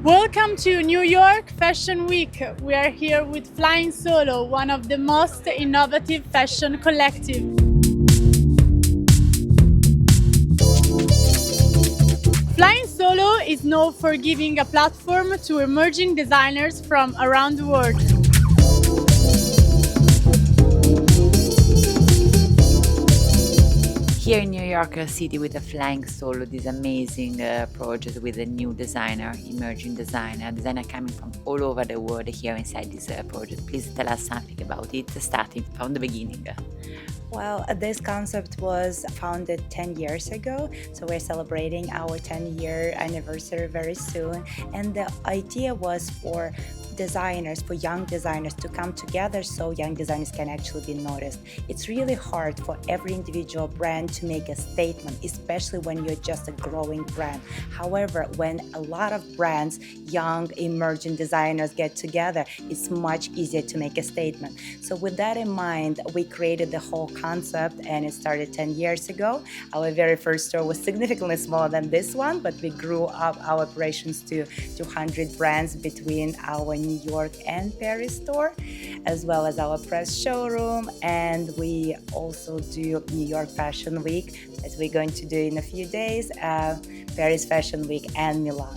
Welcome to New York Fashion Week. We are here with Flying Solo, one of the most innovative fashion collectives. Flying Solo is known for giving a platform to emerging designers from around the world. Here in New York City with the Flying Solo, this amazing project with a new designer, emerging designer coming from all over the world here inside this project. Please tell us something about it, starting from the beginning. Well, this concept was founded 10 years ago, so we're celebrating our 10-year anniversary very soon. And the idea was for young designers to come together so young designers can actually be noticed. It's really hard for every individual brand to make a statement, especially when you're just a growing brand. However, when a lot of brands, young emerging designers get together, it's much easier to make a statement. So with that in mind, we created the whole concept, and it started 10 years ago. Our very first store was significantly smaller than this one, but we grew up our operations to 200 brands between our New York and Paris store, as well as our press showroom. And we also do New York Fashion Week, as we're going to do in a few days, Paris Fashion Week and Milan.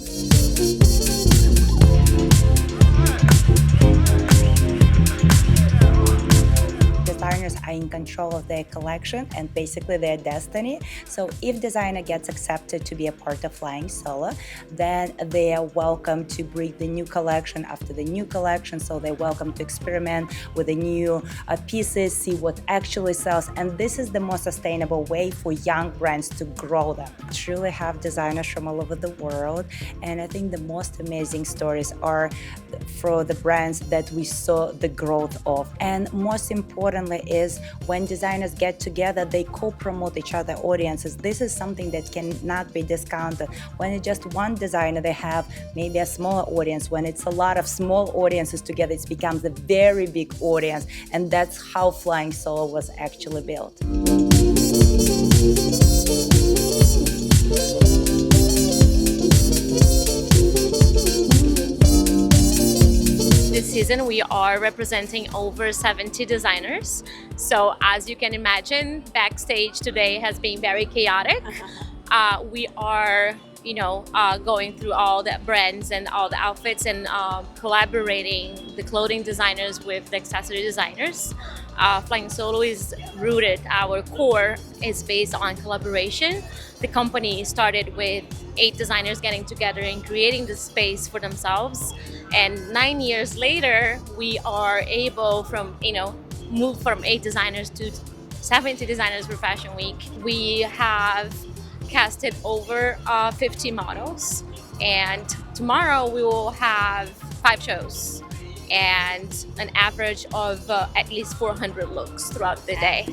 Designers are in control of their collection and basically their destiny. So if designer gets accepted to be a part of Flying Solo, then they are welcome to bring the new collection after the new collection. So they're welcome to experiment with the new pieces, see what actually sells. And this is the most sustainable way for young brands to grow them. Truly have designers from all over the world. And I think the most amazing stories are for the brands that we saw the growth of. And most importantly is when designers get together, they co-promote each other audiences. This is something that cannot be discounted. When it's just one designer, they have maybe a smaller audience. When it's a lot of small audiences together, it becomes a very big audience. And that's how Flying Solo was actually built. This season we are representing over 70 designers. So as you can imagine, Backstage today has been very chaotic. We are going through all the brands and all the outfits and collaborating the clothing designers with the accessory designers. Flying Solo is rooted, our core is based on collaboration. The company started with 8 designers getting together and creating the space for themselves. And 9 years later, we are able move from 8 designers to 70 designers for Fashion Week. We have casted over 50 models, and tomorrow we will have 5 shows and an average of at least 400 looks throughout the day.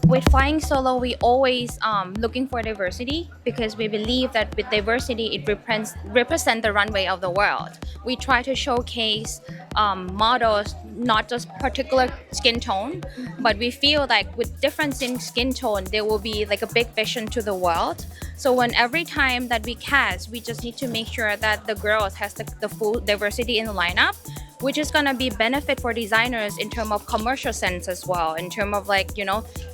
With Flying Solo, we always looking for diversity because we believe that with diversity, it represents the runway of the world. We try to showcase models, not just particular skin tone, but we feel like with difference in skin tone, there will be like a big vision to the world. So every time that we cast, we just need to make sure that the girls has the full diversity in the lineup, which is gonna be benefit for designers in terms of commercial sense as well, in terms of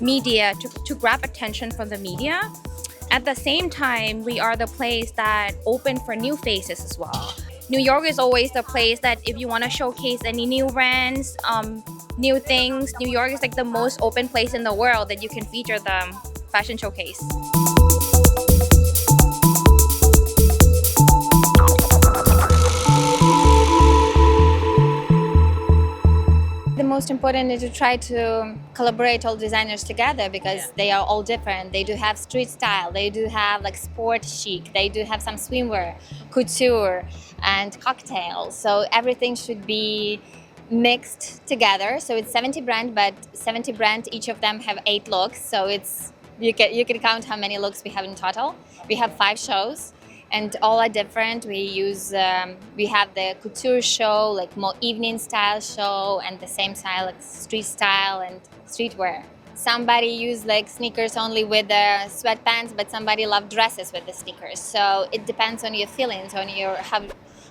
media to grab attention from the media. At the same time, we are the place that open for new faces as well. New York is always the place that if you want to showcase any new brands, new things, New York is like the most open place in the world that you can feature the fashion showcase. The most important is to try to collaborate all designers together because they are all different. They do have street style, they do have like sport chic, they do have some swimwear, couture and cocktails. So everything should be mixed together. So it's 70 brands, but 70 brands, each of them have 8 looks. So you can count how many looks we have in total. We have 5 shows. And all are different. We have the couture show, like more evening style show, and the same style, like street style and streetwear. Somebody use like sneakers only with the sweatpants, but somebody love dresses with the sneakers. So it depends on your feelings, on your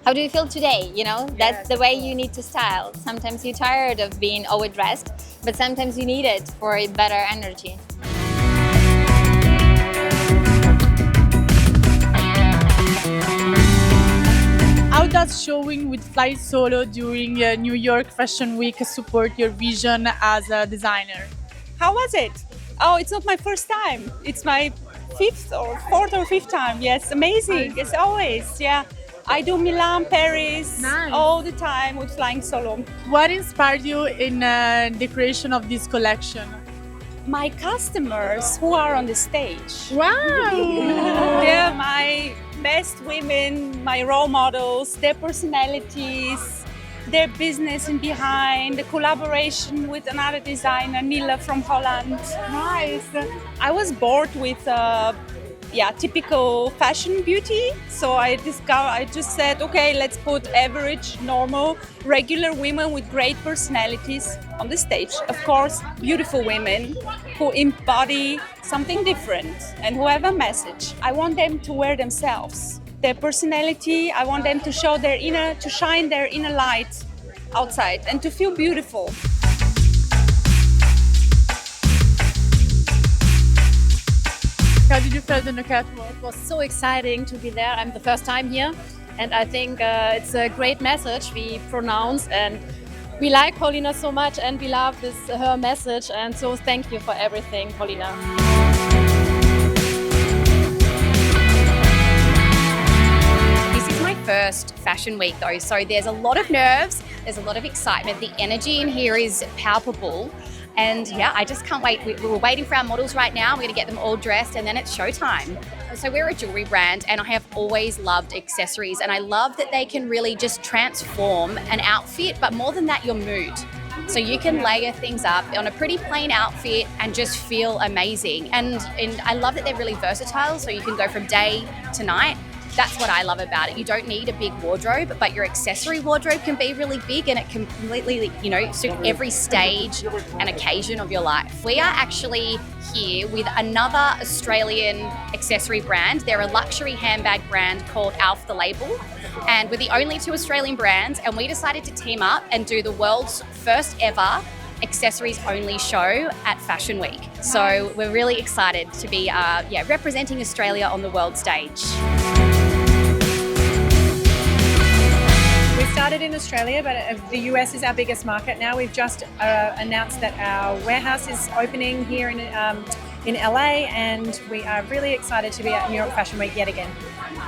how do you feel today? You know, that's the way you need to style. Sometimes you're tired of being overdressed, but sometimes you need it for a better energy. How does showing with Fly Solo during New York Fashion Week support your vision as a designer? How was it? Oh, it's not my first time. It's my fourth or fifth time. Yes, amazing. It's always, yeah. I do Milan, Paris, Nice. all the time with Flying Solo. What inspired you in the creation of this collection? My customers who are on the stage. Wow! They're my best women, my role models, their personalities, their business in behind, the collaboration with another designer, Nila from Holland. Nice. I was bored with typical fashion beauty, so I just said, okay, let's put average, normal, regular women with great personalities on the stage. Of course, beautiful women who embody something different and who have a message. I want them to wear themselves, their personality. I want them to show to shine their inner light outside and to feel beautiful. How did you feel in the catwalk? It was so exciting to be there. I'm the first time here, and I think it's a great message we pronounce, and we like Paulina so much, and we love her message. And so thank you for everything, Paulina. This is my first fashion week though, so there's a lot of nerves, there's a lot of excitement. The energy in here is palpable. And yeah, I just can't wait. We're waiting for our models right now. We're gonna get them all dressed and then it's showtime. So we're a jewelry brand and I have always loved accessories, and I love that they can really just transform an outfit, but more than that, your mood. So you can layer things up on a pretty plain outfit and just feel amazing. And I love that they're really versatile, so you can go from day to night. That's what I love about it. You don't need a big wardrobe, but your accessory wardrobe can be really big and it can completely, suit every stage and occasion of your life. We are actually here with another Australian accessory brand. They're a luxury handbag brand called Alf the Label. And we're the only two Australian brands, and we decided to team up and do the world's first ever accessories only show at Fashion Week. So we're really excited to be representing Australia on the world stage. We started in Australia, but the US is our biggest market now. We've just announced that our warehouse is opening here in LA, and we are really excited to be at New York Fashion Week yet again.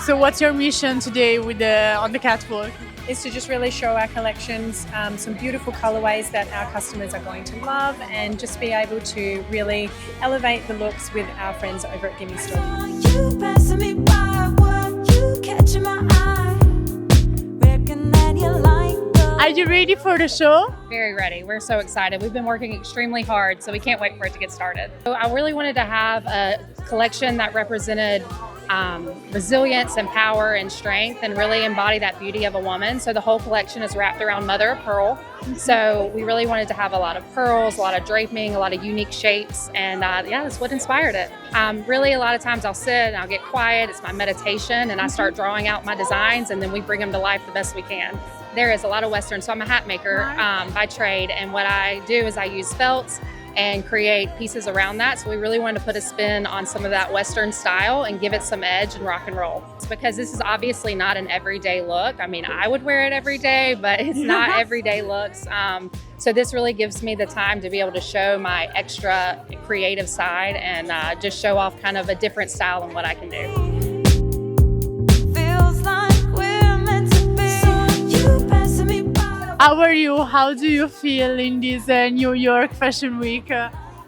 So what's your mission today on the catwalk? Is to just really show our collections, some beautiful colorways that our customers are going to love, and just be able to really elevate the looks with our friends over at Gimme Store. You passing me by, what you catching my eye, reckon that you like the... Are you ready for the show? Very ready. We're so excited. We've been working extremely hard, so we can't wait for it to get started. So I really wanted to have a collection that represented resilience and power and strength, and really embody that beauty of a woman. So the whole collection is wrapped around mother of pearl. So we really wanted to have a lot of pearls, a lot of draping, a lot of unique shapes, and that's what inspired it. Really, a lot of times I'll sit and I'll get quiet. It's my meditation, and I start drawing out my designs, and then we bring them to life the best we can. There is a lot of Western, so I'm a hat maker by trade, and what I do is I use felts and create pieces around that. So we really wanted to put a spin on some of that Western style and give it some edge and rock and roll. It's because this is obviously not an everyday look. I mean, I would wear it every day, but it's not everyday looks. So this really gives me the time to be able to show my extra creative side and just show off kind of a different style and what I can do. Feels like we're meant to be. So you passing me by. How are you? How do you feel in this New York Fashion Week?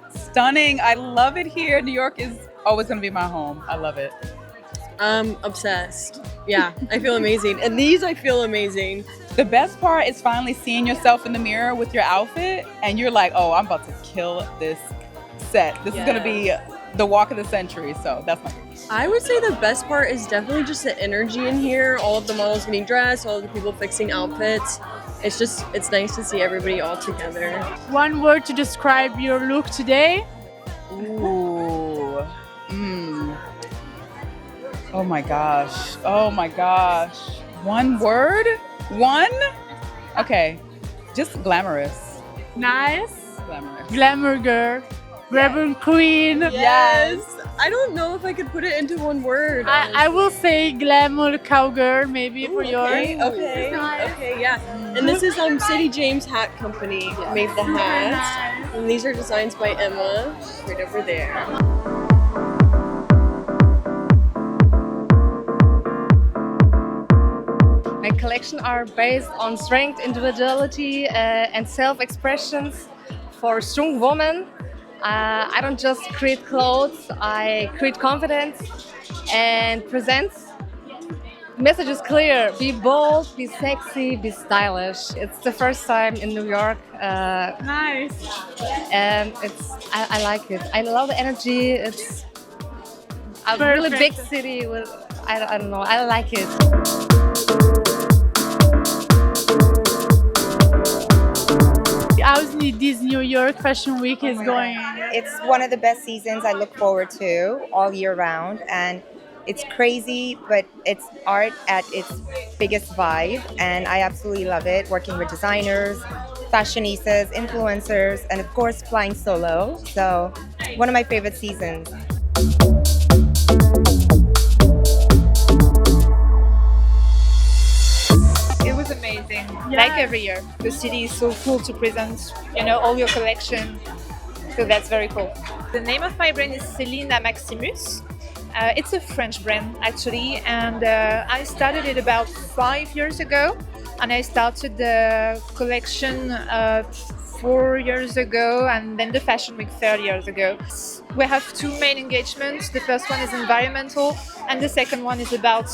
Stunning. I love it here. New York is always going to be my home. I love it. I'm obsessed. Yeah, I feel amazing. And these, I feel amazing. The best part is finally seeing yourself in the mirror with your outfit, and you're like, oh, I'm about to kill this set. This is going to be the walk of the century. So that's my favorite. I would say the best part is definitely just the energy in here. All of the models getting dressed, all of the people fixing outfits. It's nice to see everybody all together. One word to describe your look today? Ooh. Oh my gosh. Oh my gosh. One word? One? Okay. Just glamorous. Nice. Glamorous. Glamour girl. Glamour queen. Yes. I don't know if I could put it into one word. I will say glamour cowgirl maybe for yours. Okay, yeah. And this is City James Hat Company made the hats. And these are designs by Emma, right over there. My collection are based on strength, individuality, and self-expressions for strong women. I don't just create clothes, I create confidence and presence. Message is clear: be bold, be sexy, be stylish. It's the first time in New York. Nice. And I like it. I love the energy. It's a really big city with, I don't know, I like it. How's this New York Fashion Week is going? It's one of the best seasons I look forward to all year round, and it's crazy, but it's art at its biggest vibe, and I absolutely love it. Working with designers, fashionistas, influencers, and of course flying solo. So one of my favorite seasons. It was amazing, like every year. The city is so cool to present, all your collection. So that's very cool. The name of my brand is Selina Maximus. It's a French brand actually, and I started it about 5 years ago. And I started the collection 4 years ago, and then the Fashion Week 3 years ago. We have two main engagements. The first one is environmental, and the second one is about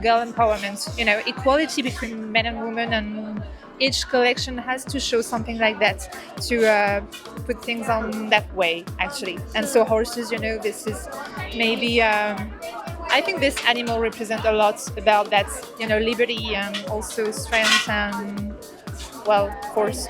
girl empowerment. Equality between men and women, and each collection has to show something like that to put things on that way, actually. And so horses, this is maybe. I think this animal represents a lot about that, liberty and also strength and, well, force.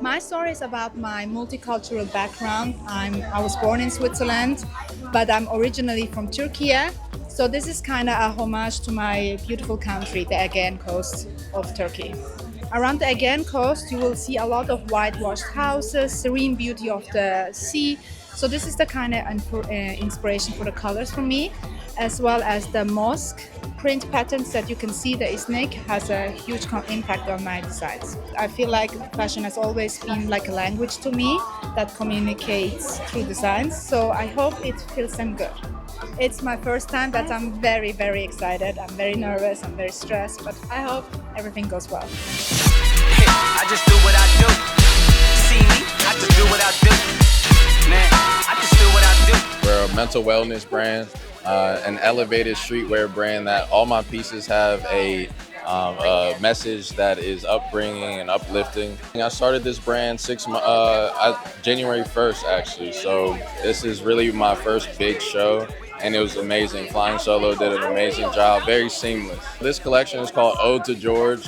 My story is about my multicultural background. I was born in Switzerland, but I'm originally from Turkey. So this is kind of a homage to my beautiful country, the Aegean coast of Turkey. Around the Aegean coast, you will see a lot of whitewashed houses, serene beauty of the sea. So this is the kind of inspiration for the colors for me, as well as the mosque print patterns that you can see. The Isnik has a huge impact on my designs. I feel like fashion has always been like a language to me that communicates through designs. So I hope it feels them good. It's my first time, but I'm very, very excited. I'm very nervous, I'm very stressed, but I hope everything goes well. I just do what I do. See me, I just do what I do. Man, I just do what I do. We're a mental wellness brand, an elevated streetwear brand that all my pieces have a message that is upbringing and uplifting. I started this brand January 1st actually, so this is really my first big show. And it was amazing. Flying Solo did an amazing job, very seamless. This collection is called Ode to George.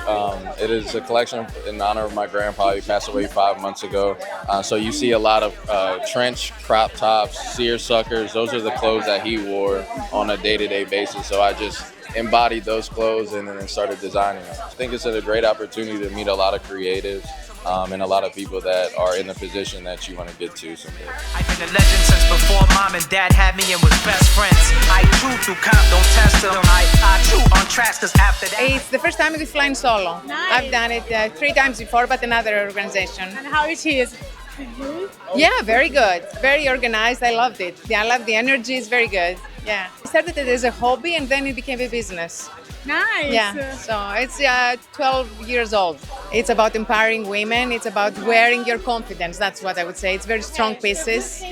It is a collection in honor of my grandpa. He passed away 5 months ago. So you see a lot of trench crop tops, seersuckers. Those are the clothes that he wore on a day-to-day basis. So I just embodied those clothes and then started designing them. I think it's a great opportunity to meet a lot of creatives and a lot of people that are in the position that you want to get to someday. I've been a legend since before mom and dad had me and was best friends. I chew through comp, don't test them. I chew on tracks cause after that. It's the first time with Flying Solo. Nice. I've done it 3 times before, but another organization. And how it is? Yeah, very good. Very organized. I loved it. Yeah, I love the energy. It's very good. Yeah. I started it as a hobby and then it became a business. Nice. Yeah, so it's 12 years old. It's about empowering women. It's about wearing your confidence. That's what I would say. It's very strong pieces,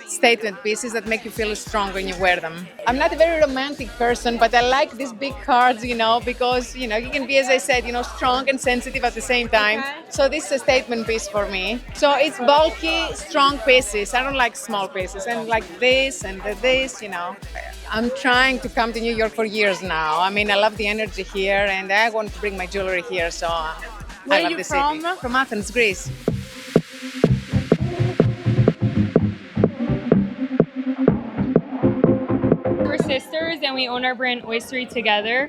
statement pieces that make you feel strong when you wear them. I'm not a very romantic person, but I like these big cards, because, you can be, as I said, strong and sensitive at the same time. Okay. So this is a statement piece for me. So it's bulky, strong pieces. I don't like small pieces. And like this and this, I'm trying to come to New York for years now. I mean, I love the energy here and I want to bring my jewelry here. So Where I love you the from? city. From Athens, Greece. We're sisters and we own our brand Oystery together.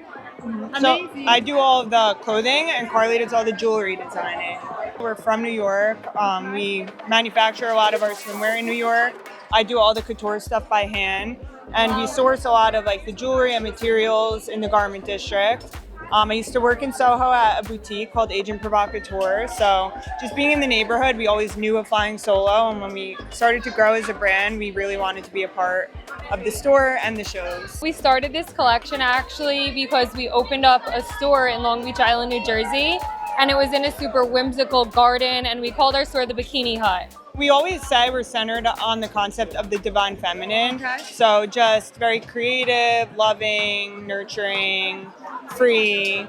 So I do all of the clothing and Carly does all the jewelry designing. We're from New York. We manufacture a lot of our swimwear in New York. I do all the couture stuff by hand, and we source a lot of like the jewelry and materials in the garment district. I used to work in Soho at a boutique called Agent Provocateur. So just being in the neighborhood, we always knew of Flying Solo. And when we started to grow as a brand, we really wanted to be a part of the store and the shows. We started this collection actually because we opened up a store in Long Beach Island, New Jersey, and it was in a super whimsical garden, and we called our store the Bikini Hut. We always say we're centered on the concept of the divine feminine. So just very creative, loving, nurturing, free,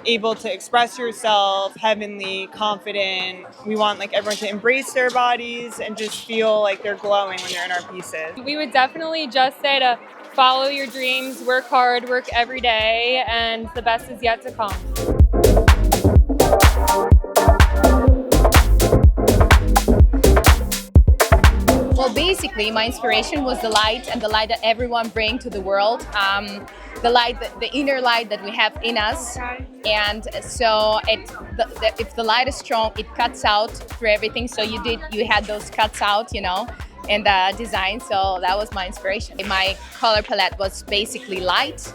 able to express yourself, heavenly, confident. We want like everyone to embrace their bodies and just feel like they're glowing when they're in our pieces. We would definitely just say to follow your dreams, work hard, work every day, and the best is yet to come. Well, basically, my inspiration was the light and the light that everyone brings to the world. The light, the inner light that we have in us. And so if the light is strong, it cuts out through everything. So you had those cuts out, you know, in the design. So that was my inspiration. My color palette was basically light.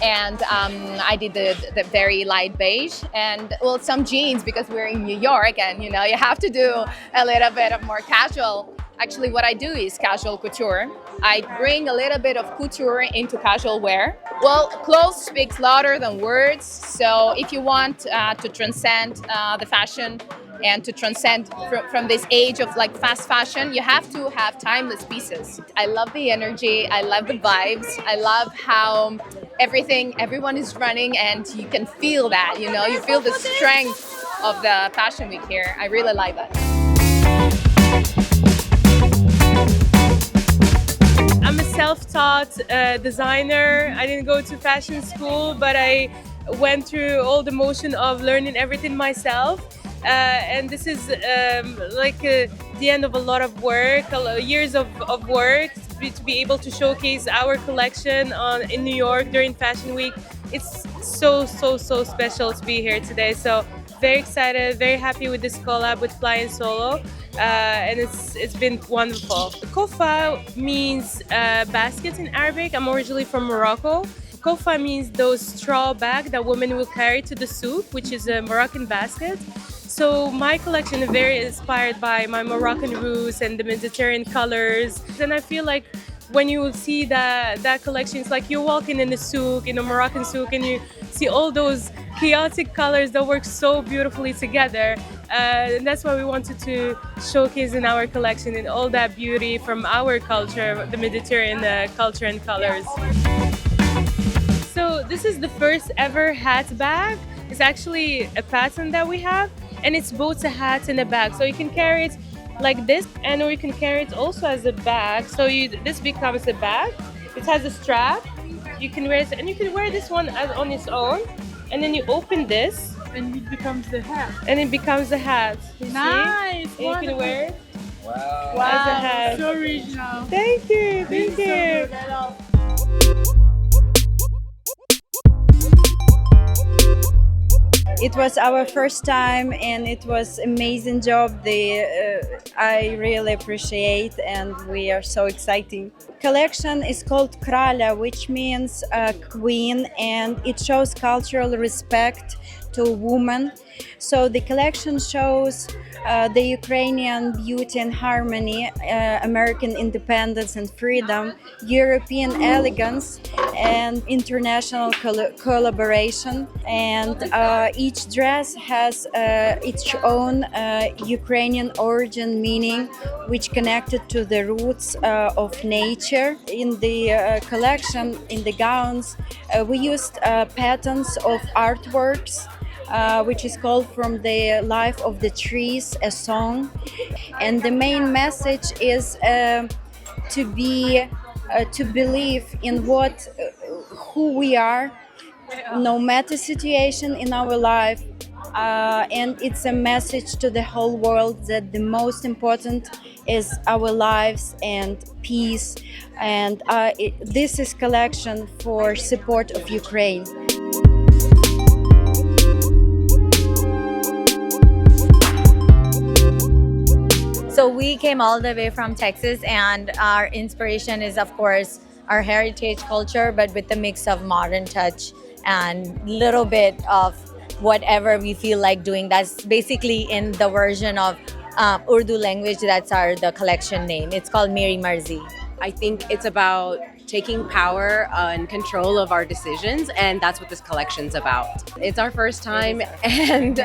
And I did the very light beige and well, some jeans because we're in New York and, you know, you have to do a little bit of more casual. Actually, what I do is casual couture. I bring a little bit of couture into casual wear. Well, clothes speaks louder than words. So if you want to transcend the fashion and to transcend from this age of like fast fashion, you have to have timeless pieces. I love the energy. I love the vibes. I love how everyone is running and you can feel that, you know, you feel the strength of the fashion week here. I really like that. I'm a self-taught designer. I didn't go to fashion school, but I went through all the motion of learning everything myself. And this is the end of a lot of work, years of work to be able to showcase our collection in New York during Fashion Week. It's so special to be here today. So very excited, very happy with this collab with Flying Solo. And it's been wonderful. Kofa means basket in Arabic. I'm originally from Morocco. Kofa means those straw bag that women will carry to the souk, which is a Moroccan basket. So my collection is very inspired by my Moroccan roots and the Mediterranean colors. And I feel like when you see that collection, it's like you're walking in the souk, in a Moroccan souk, and you see all those chaotic colors that work so beautifully together. And that's why we wanted to showcase in our collection and all that beauty from our culture, the Mediterranean culture and colors. So this is the first ever hat bag. It's actually a pattern that we have, and it's both a hat and a bag. So you can carry it like this, and or you can carry it also as a bag. So this becomes a bag. It has a strap. You can wear it, and you can wear this one on its own. And then you open this, and it becomes the hat. And it becomes a hat. Nice. See? And you can wear it Wow, as a hat. so original. Thank you. Thank you. It was our first time and it was amazing job. I really appreciate and we are so exciting. Collection is called Krala, which means queen, and it shows cultural respect to women. So the collection shows the Ukrainian beauty and harmony, American independence and freedom, European elegance and international collaboration. And each dress has its own Ukrainian origin meaning, which connected to the roots of nature. In the collection, in the gowns, we used patterns of artworks, which is called From the Life of the Trees, a song. And the main message is to believe in who we are, no matter situation in our life. and it's a message to the whole world that the most important is our lives and peace. And this is collection for support of Ukraine. So we came all the way from Texas, and our inspiration is, of course, our heritage culture, but with a mix of modern touch and little bit of whatever we feel like doing. That's basically in the version of Urdu language. That's the collection name. It's called Meri Marzi. I think it's about taking power and control of our decisions, and that's what this collection's about. It's our first time, and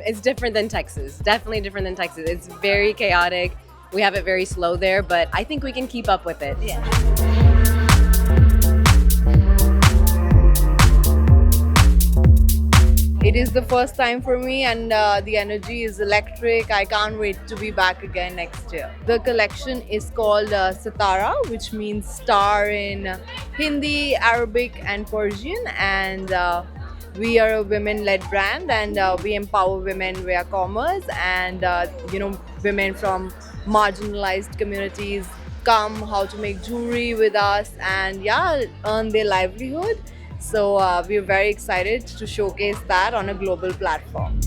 it's different than Texas. Definitely different than Texas. It's very chaotic. We have it very slow there, but I think we can keep up with it. Yeah. It is the first time for me, and the energy is electric. I can't wait to be back again next year. The collection is called Sitara, which means star in Hindi, Arabic and Persian, and we are a women-led brand, and we empower women via commerce, and women from marginalized communities come how to make jewelry with us and earn their livelihood. So we're very excited to showcase that on a global platform.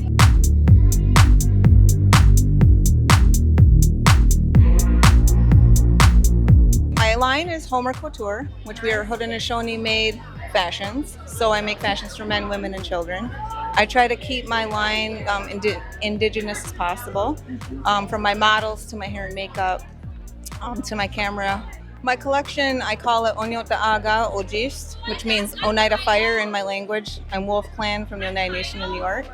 My line is Homer Couture, which we are Haudenosaunee made fashions. So I make fashions for men, women, and children. I try to keep my line indigenous as possible, from my models to my hair and makeup, to my camera. My collection, I call it Onyota Aga Ojist, which means Oneida Fire in my language. I'm Wolf Clan from the United Nations in New York.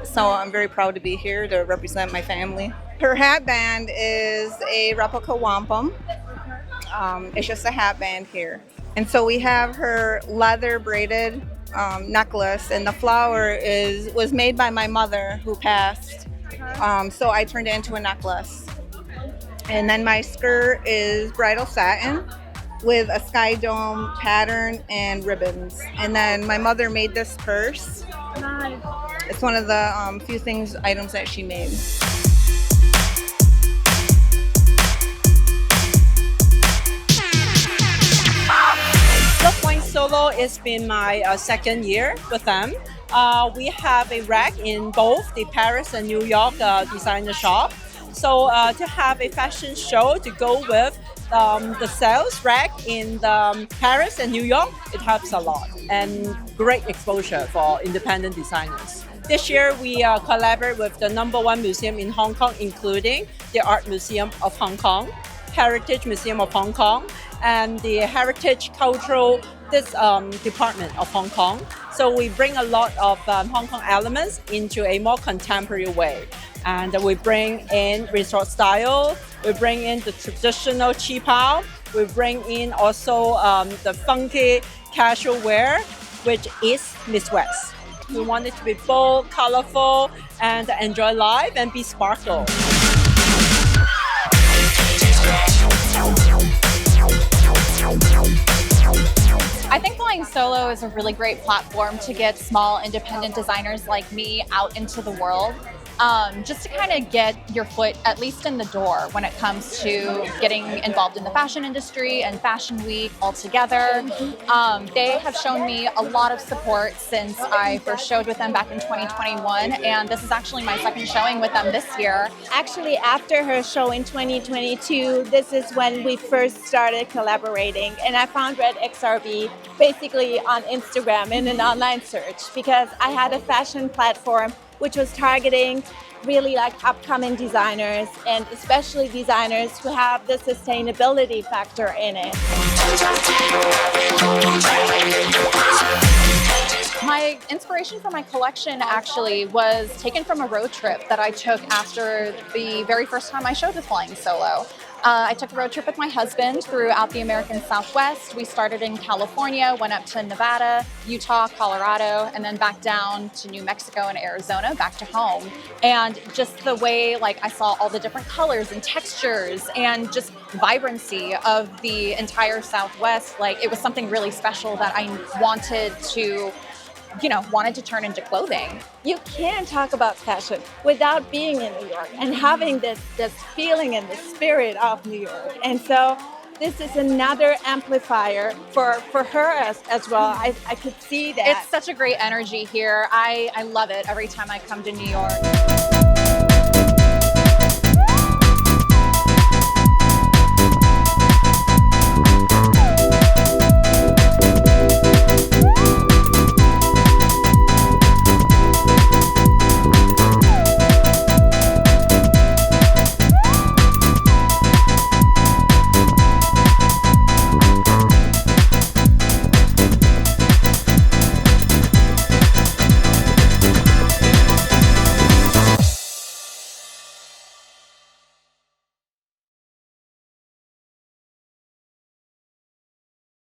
So I'm very proud to be here to represent my family. Her hat band is a replica wampum. It's just a hat band here. And so we have her leather braided necklace, and the flower was made by my mother who passed. So I turned it into a necklace. And then my skirt is bridal satin with a sky dome pattern and ribbons. And then my mother made this purse. Nice. It's one of the few items that she made. Flying Solo, it's been my second year with them. We have a rack in both the Paris and New York designer shop. So to have a fashion show to go with the sales rack in Paris and New York, it helps a lot, and great exposure for independent designers. This year we collaborate with the #1 museum in Hong Kong, including the Art Museum of Hong Kong, Heritage Museum of Hong Kong, and the Heritage Cultural Department of Hong Kong. So we bring a lot of Hong Kong elements into a more contemporary way. And we bring in resort style, we bring in the traditional qipao, we bring in also the funky casual wear, which is Miss West. We want it to be bold, colorful, and enjoy life and be sparkle. I think Flying Solo is a really great platform to get small independent designers like me out into the world. Just to kind of get your foot at least in the door when it comes to getting involved in the fashion industry and Fashion Week altogether. They have shown me a lot of support since I first showed with them back in 2021, and this is actually my second showing with them this year. Actually, after her show in 2022, this is when we first started collaborating, and I found Red XRB basically on Instagram in an online search because I had a fashion platform which was targeting really like upcoming designers, and especially designers who have the sustainability factor in it. My inspiration for my collection actually was taken from a road trip that I took after the very first time I showed with Flying Solo. I took a road trip with my husband throughout the American Southwest. We started in California, went up to Nevada, Utah, Colorado, and then back down to New Mexico and Arizona, back to home. And just the way I saw all the different colors and textures and just vibrancy of the entire Southwest, it was something really special that I wanted to wanted to turn into clothing. You can't talk about fashion without being in New York and having this feeling and the spirit of New York. And so this is another amplifier for her as well. I could see that. It's such a great energy here. I love it every time I come to New York.